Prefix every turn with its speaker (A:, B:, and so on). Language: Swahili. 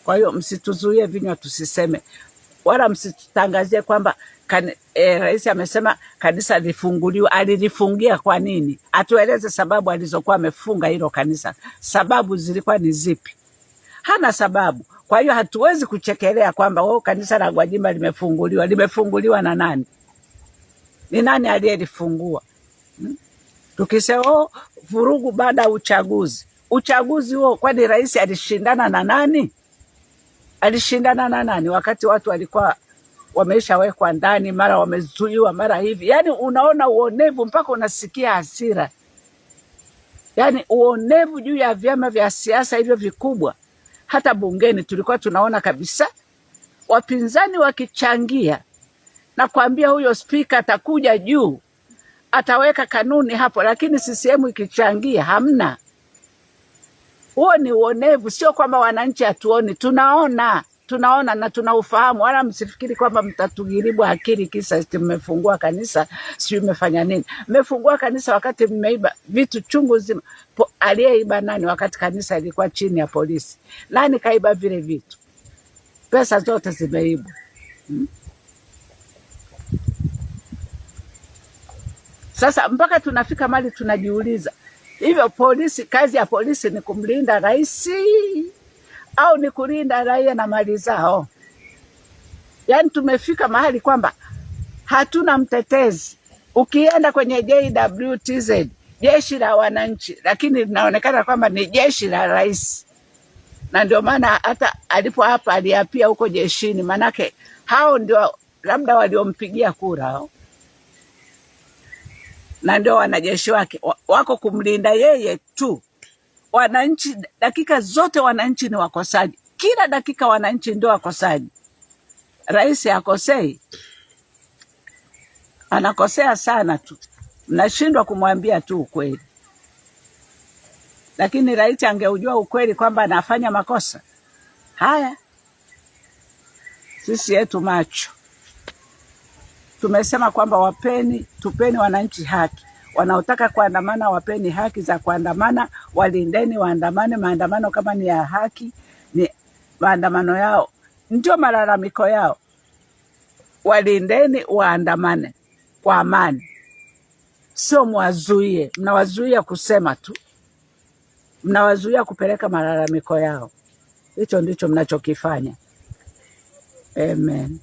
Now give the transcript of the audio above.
A: Kwa hiyo msituzuie vinywa tusiseme, wala msitutangazie kwamba rais amesema kanisa lifunguliwa. Alilifungia kwa nini? Atueleze sababu alizokuwa amefunga hilo kanisa. Sababu zilikuwa ni zipi? Hana sababu. Kwa hiyo hatuwezi kuchekelea kwamba kanisa la Gwajima limefunguliwa. Limefunguliwa na nani? Ni nani aliyelifungua? Tukisema vurugu baada ya uchaguzi. Uchaguzi huo kwani rais alishindana na nani? Alishindana na nani wakati watu walikuwa wameshawekwa ndani, mara wamezuiwa, mara hivi? Yani unaona uonevu mpaka unasikia hasira. Yani uonevu juu ya vyama vya siasa hivyo vikubwa. Hata bungeni tulikuwa tunaona kabisa wapinzani wakichangia na kuambia huyo spika atakuja juu ataweka kanuni hapo, lakini CCM ikichangia hamna. Huo ni uonevu. Sio kwamba wananchi hatuoni, tunaona na tunaufahamu. Wala msifikiri kwamba mtatugiribu akili kisa mmefungua kanisa, sio mmefanya nini. Mmefungua kanisa wakati mmeiba vitu chungu zima. Aliyeiba nani wakati kanisa ilikuwa chini ya polisi? Nani kaiba vile vitu? Pesa zote zimeibwa. Sasa mpaka tunafika mali tunajiuliza, hivyo polisi, kazi ya polisi ni kumlinda rais au ni kulinda raia na mali zao? Yani tumefika mahali kwamba hatuna mtetezi. Ukienda kwenye JWTZ, jeshi la wananchi, lakini linaonekana kwamba ni jeshi la rais. Na ndio maana hata alipo hapa aliapia huko jeshini, manake hao ndio labda waliompigia kura hao. Na ndio wanajeshi wake wako kumlinda yeye tu. Wananchi dakika zote wananchi ni wakosaji. Kila dakika wananchi ndio wakosaji. Rais akosei. Anakosea sana tu. Mnashindwa kumwambia tu ukweli. Lakini rais angeujua ukweli kwamba anafanya makosa. Haya. Sisi yetu macho. Tumesema kwamba tupeni wananchi haki. Wanaotaka kuandamana wapeni haki za kuandamana, walindeni waandamane. Maandamano kama ni ya haki, ni maandamano yao, ndio malalamiko yao. Walindeni waandamane kwa amani. Sio mwazuie, mnawazuia kusema tu. Mnawazuia kupeleka malalamiko yao. Hicho ndicho mnachokifanya. Amen.